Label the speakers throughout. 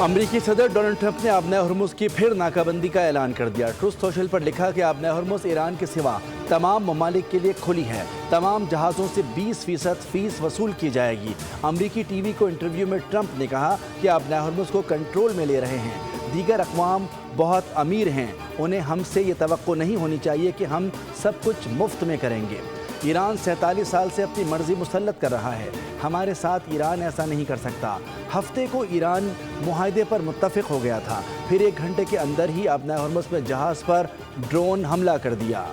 Speaker 1: अमरीकी सदर Donald Trump ने आबनाए हॉर्मुज़ की फिर नाकाबंदी का ऐलान कर दिया। ट्रुथ सोशल पर लिखा कि आबनाए हॉर्मुज़ ईरान के सिवा तमाम ममालिक के लिए खुली है। तमाम जहाज़ों से 20% फीस वसूल की जाएगी। अमरीकी टीवी को इंटरव्यू में ट्रंप ने कहा कि आबनाए हॉर्मुज़ को कंट्रोल में ले रहे हैं। दीगर अक़वाम बहुत अमीर हैं, उन्हें हमसे ये तवक्को नहीं होनी चाहिए कि हम सब कुछ मुफ्त में करेंगे। ईरान 47 साल से अपनी मर्जी मुसल्लत कर रहा है। हमारे साथ ईरान ऐसा नहीं कर सकता। हफ्ते को ईरान मुआहदे पर मुत्तफ़िक हो गया था, फिर 1 घंटे के अंदर ही आबनाए हॉर्मुज़ में जहाज़ पर ड्रोन हमला कर दिया।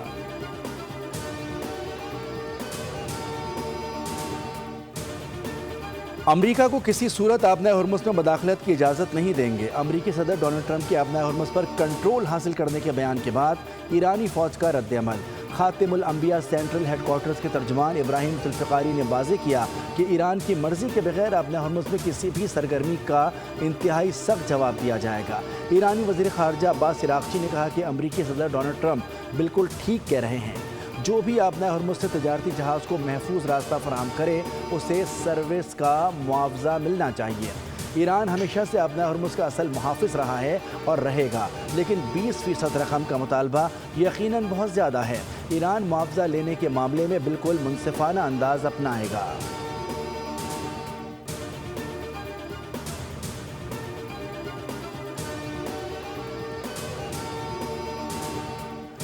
Speaker 1: अमरीका को किसी सूरत आबनाए हॉर्मुज़ में मदाखलत की इजाज़त नहीं देंगे। अमरीकी सदर डोनाल्ड ट्रंप के आबनाए हॉर्मुज़ पर कंट्रोल हासिल करने के बयान के बाद ईरानी फ़ौज का रद्द-ए-अमल। खातिमुल अंबिया सेंट्रल हेडक्वार्टर्स के तर्जुमान इब्राहिम जुल्फ़िकारी ने वाज़ेह किया कि ईरान की मर्ज़ी के बगैर आबनाए हॉर्मुज़ में किसी भी सरगर्मी का इंतहाई सख्त जवाब दिया जाएगा। ईरानी वज़ीर ख़ारजा अब्बास इराक़ची ने कहा कि अमरीकी सदर डोनाल्ड ट्रंप बिल्कुल ठीक कह रहे हैं। जो भी आबनाए हॉर्मुज़ से तजारती जहाज़ को महफूज रास्ता फराहम करे, उसे सर्विस का मुआवजा मिलना चाहिए। ईरान हमेशा से आबनाए हॉर्मुज़ का असल मुहाफ़िज़ रहा है और रहेगा, लेकिन 20% रकम का मुतालबा यकीनन बहुत ज़्यादा है। ईरान मुआवजा लेने के मामले में बिल्कुल मुनसिफ़ाना अंदाज़ अपनाएगा।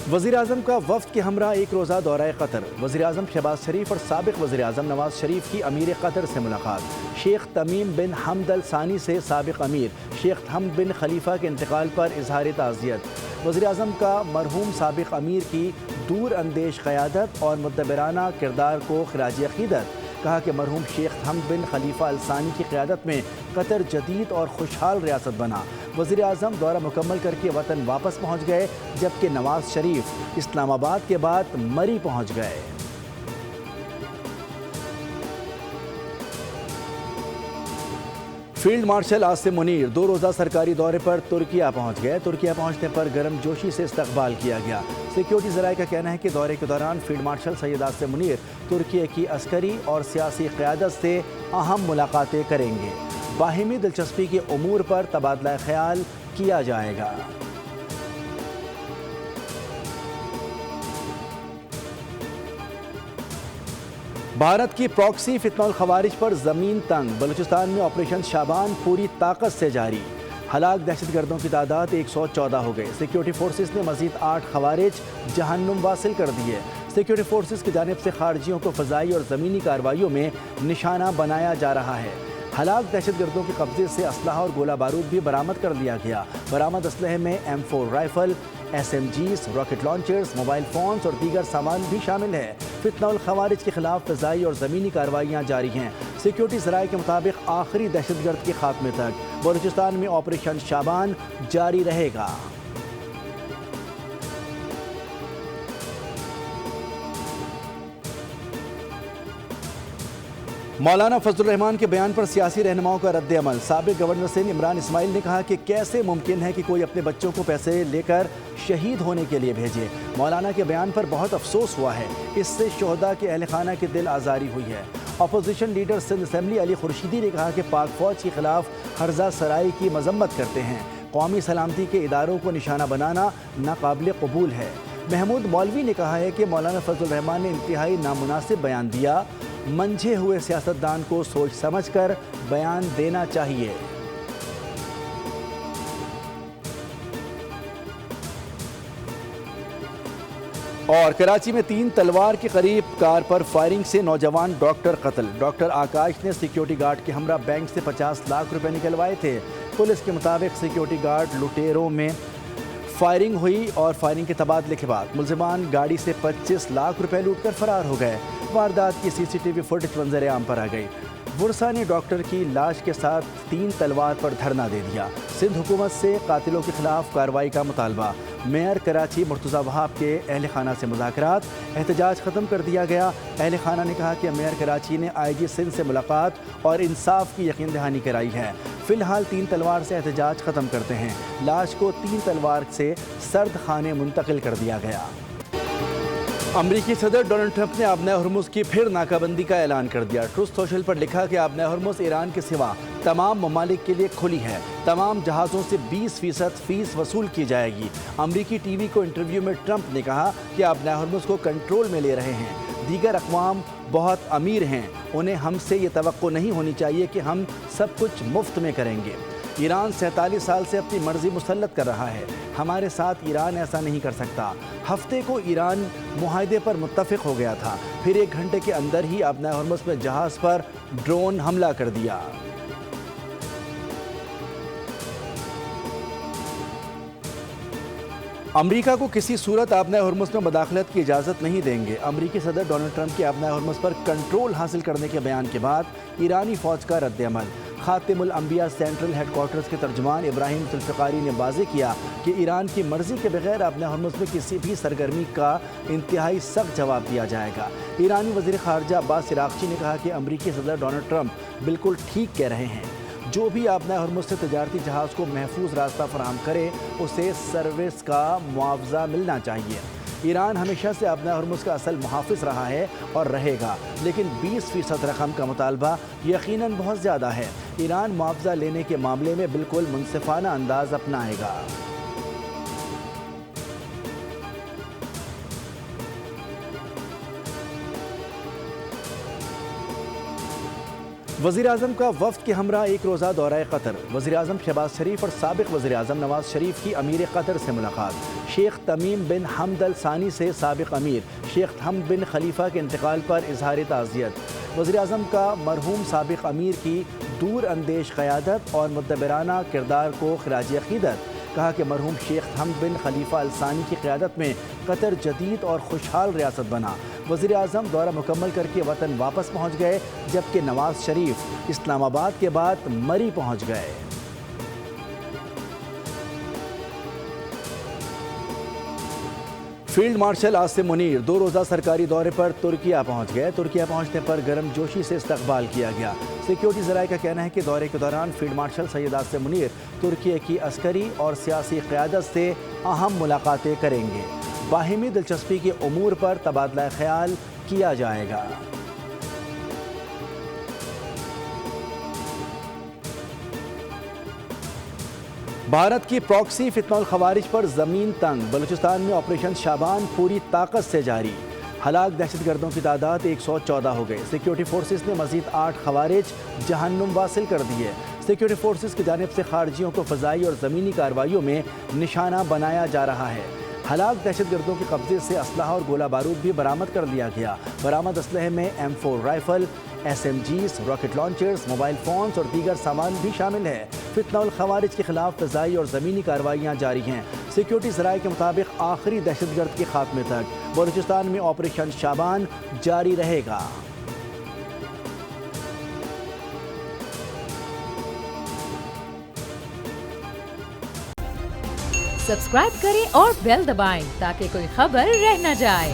Speaker 1: वज़ीर-ए-आज़म का वफ़द के हमरा 1 रोज़ा दौरा कतर। वज़ीर-ए-आज़म शहबाज शरीफ और साबिक़ वज़ीर-ए-आज़म नवाज़ शरीफ की अमीर कतर से मुलाकात। शेख तमीम बिन हमद अल सानी से साबिक़ अमीर शेख हमद बिन खलीफा के इंतकाल पर इज़हार ताज़ियत। वज़ीर-ए-आज़म का मरहूम साबिक़ अमीर की दूर अंदेश क़यादत और मुदब्बिराना किरदार को ख़िराज अक़ीदत। कहा कि मरहूम शेख हमद बिन खलीफा अल सानी की क़यादत में कतर जदीद और खुशहाल रियासत बना। वज़ीर-ए-आज़म दौरा मुकम्मल करके वतन वापस पहुँच गए, जबकि नवाज़ शरीफ इस्लामाबाद के बाद मरी पहुँच गए। फील्ड मार्शल आसिम मुनीर 2 रोज़ा सरकारी दौरे पर तुर्किया पहुँच गए। तुर्किया पहुँचने पर गर्मजोशी से इस्तकबाल किया गया। सिक्योरिटी ज़राए का कहना है कि दौरे के दौरान फील्ड मार्शल सैयद आसिम मुनीर तुर्किया की अस्करी और सियासी क़यादत से अहम मुलाकातें करेंगे। बाहिमी दिलचस्पी के उमूर पर तबादला ख्याल किया जाएगा। भारत की प्रॉक्सी फितनउल खवारिज पर ज़मीन तंग। बलूचिस्तान में ऑपरेशन शाबान पूरी ताकत से जारी। हलाक दहशतगर्दों की तादाद 114 हो गई। सिक्योरिटी फोर्सेस ने मज़ीद 8 खवारिज जहन्नुम वासिल कर दिए। सिक्योरिटी फोर्सेस की जानिब से खारजियों को फ़ज़ाई और ज़मीनी कार्रवाइयों में निशाना बनाया जा रहा है। हलाक दहशतगर्दों के कब्जे से असलहा और गोला बारूद भी बरामद कर लिया गया। बरामद असलहे में M4 rifle, SMGs, rocket launchers, mobile phones और दीगर सामान भी शामिल है। फितनउल खवारिज के खिलाफ फ़ज़ाई और ज़मीनी कार्रवाइयाँ जारी हैं। सिक्योरिटी ज़राए के मुताबिक आखिरी दहशतगर्द के खात्मे तक बलूचिस्तान में ऑपरेशन शाबान जारी रहेगा। मौलाना फजलुर रहमान के बयान पर सियासी रहनुमाओं का रद्द-ए-अमल। साबिक़ गवर्नर सिंध इमरान इस्माइल ने कहा कि कैसे मुमकिन है कि कोई अपने बच्चों को पैसे लेकर शहीद होने के लिए भेजे। मौलाना के बयान पर बहुत अफसोस हुआ है, इससे शोहदा के अहल खाना की दिल आज़ारी हुई है। Opposition leader Sindh assembly Ali Khurshidi ने कहा कि पाक फ़ौज के खिलाफ हर्जा सराई की मजम्मत करते हैं। कौमी सलामती के इदारों को निशाना बनाना नाकाबिल कबूल है। महमूद मौलवी ने कहा है कि मौलाना फजलुर रहमान ने इंतहाई नामुनासिब बयान दिया। मंझे हुए सियासतदान को सोच समझकर बयान देना चाहिए। और कराची में 3 तलवार के करीब कार पर फायरिंग से नौजवान डॉक्टर कत्ल। डॉक्टर आकाश ने सिक्योरिटी गार्ड के हमरा बैंक से 50 लाख रुपए निकलवाए थे। पुलिस के मुताबिक सिक्योरिटी गार्ड लुटेरों में फायरिंग हुई और फायरिंग के तबादले के बाद मुलजिमान गाड़ी से 25 लाख रुपए लूटकर फरार हो गए। वारदात की CCTV फुटेज मंजर आम पर आ गई। बुरसा ने डॉक्टर की लाश के साथ 3 तलवार पर धरना दे दिया। सिंध हुकूमत से कातिलों के खिलाफ कार्रवाई का मुतालबा। मेयर कराची मुर्तज़ा वहाब के अहल खाना से मुज़ाकरात। एहतजाज ख़त्म कर दिया गया। अहल खाना ने कहा कि मेयर कराची ने IG सिंध से मुलाकात और इंसाफ की यकीन दहानी कराई है। फ़िलहाल 3 तलवार से एहतजाज ख़त्म करते हैं। लाश को 3 तलवार से सर्द खाने मुंतकिल कर दिया गया। अमरीकी सदर डोनाल्ड ट्रंप ने आबनाए हॉर्मुज़ की फिर नाकाबंदी का ऐलान कर दिया। ट्रुथ सोशल पर लिखा कि आबनाए हॉर्मुज़ ईरान के सिवा तमाम ममालिक के लिए खुली है। तमाम जहाज़ों से 20% फीस वसूल की जाएगी। अमरीकी टीवी को इंटरव्यू में ट्रंप ने कहा कि आबनाए हॉर्मुज़ को कंट्रोल में ले रहे हैं। दीगर अक़वाम बहुत अमीर हैं, उन्हें हमसे ये तवक्को नहीं होनी चाहिए कि हम सब कुछ मुफ्त में करेंगे। ईरान 47 साल से अपनी मर्जी मुसल्लत कर रहा है। हमारे साथ ईरान ऐसा नहीं कर सकता। हफ्ते को ईरान मुआहदे पर मुत्तफ़िक हो गया था, फिर 1 घंटे के अंदर ही आबनाए हॉर्मुज़ में जहाज़ पर ड्रोन हमला कर दिया। अमरीका को किसी सूरत आबनाए हॉर्मुज़ में मदाखलत की इजाज़त नहीं देंगे। अमरीकी सदर डोनाल्ड ट्रंप के आबनाए हॉर्मुज़ पर कंट्रोल हासिल करने के बयान के बाद ईरानी फ़ौज का रद्द-ए-अमल। खातिमुल अंबिया सेंट्रल हेडक्वार्टर्स के तर्जुमान इब्राहिम जुल्फ़िकारी ने वाज़ेह किया कि ईरान की मर्ज़ी के बगैर आबनाए हॉर्मुज़ में किसी भी सरगर्मी का इंतहाई सख्त जवाब दिया जाएगा। ईरानी वज़ीर ख़ारजा अब्बास इराक़ची ने कहा कि अमरीकी सदर डोनाल्ड ट्रंप बिल्कुल ठीक कह रहे हैं। जो भी आबनाए हॉर्मुज़ से तजारती जहाज़ को महफूज रास्ता फराहम करे, उसे सर्विस का मुआवजा मिलना चाहिए। ईरान हमेशा से आबनाए हॉर्मुज़ का असल मुहाफ़िज़ रहा है और रहेगा, लेकिन 20% रकम का मुतालबा यकीनन बहुत ज़्यादा है। ईरान मुआवजा लेने के मामले में बिल्कुल मुनसिफ़ाना अंदाज़ अपनाएगा। वज़ीर-ए-आज़म का वफ़द के हमरा 1 रोज़ा दौरा कतर। वज़ीर-ए-आज़म शहबाज शरीफ और साबिक़ वज़ीर-ए-आज़म नवाज़ शरीफ की अमीर कतर से मुलाकात। शेख तमीम बिन हमद अल सानी से साबिक़ अमीर शेख हमद बिन खलीफा के इंतकाल पर इज़हार ताज़ियत। वज़ीर-ए-आज़म का मरहूम साबिक़ अमीर की दूर अंदेश क़यादत और मुदब्बिराना किरदार को ख़िराज अक़ीदत। कहा कि मरहूम शेख हमद बिन खलीफा अल सानी की क़यादत में कतर जदीद और खुशहाल रियासत बना। वज़ीर-ए-आज़म दौरा मुकम्मल करके वतन वापस पहुँच गए, जबकि नवाज़ शरीफ इस्लामाबाद के बाद मरी पहुँच गए। फील्ड मार्शल आसिम मुनीर 2 रोज़ा सरकारी दौरे पर तुर्किया पहुँच गए। तुर्किया पहुँचने पर गर्मजोशी से इस्तकबाल किया गया। सिक्योरिटी ज़राए का कहना है कि दौरे के दौरान फील्ड मार्शल सैयद आसिम मुनीर तुर्किया की अस्करी और सियासी क़यादत से अहम मुलाकातें करेंगे। बाहिमी दिलचस्पी के उमूर पर तबादला ख्याल किया जाएगा। भारत की प्रॉक्सी फितनउल खवारिज पर ज़मीन तंग। बलूचिस्तान में ऑपरेशन शाबान पूरी ताकत से जारी। हलाक दहशतगर्दों की तादाद 114 हो गई। सिक्योरिटी फोर्सेस ने मज़ीद 8 खवारिज जहन्नुम वासिल कर दिए। सिक्योरिटी फोर्सेस की जानिब से खारजियों को फ़ज़ाई और ज़मीनी कार्रवाइयों में निशाना बनाया जा रहा है। हलाक दहशतगर्दों के कब्जे से असलहा और गोला बारूद भी बरामद कर लिया गया। बरामद असलहे में M4 rifle, SMGs, rocket launchers, mobile phones और दीगर सामान भी शामिल है। फितनउल खवारिज के खिलाफ फ़ज़ाई और ज़मीनी कार्रवाइयाँ जारी हैं। सिक्योरिटी ज़राए के मुताबिक आखिरी दहशतगर्द के खात्मे तक बलूचिस्तान में ऑपरेशन शाबान जारी रहेगा।
Speaker 2: सब्सक्राइब करें और बेल दबाएं ताकि कोई खबर रह न जाए।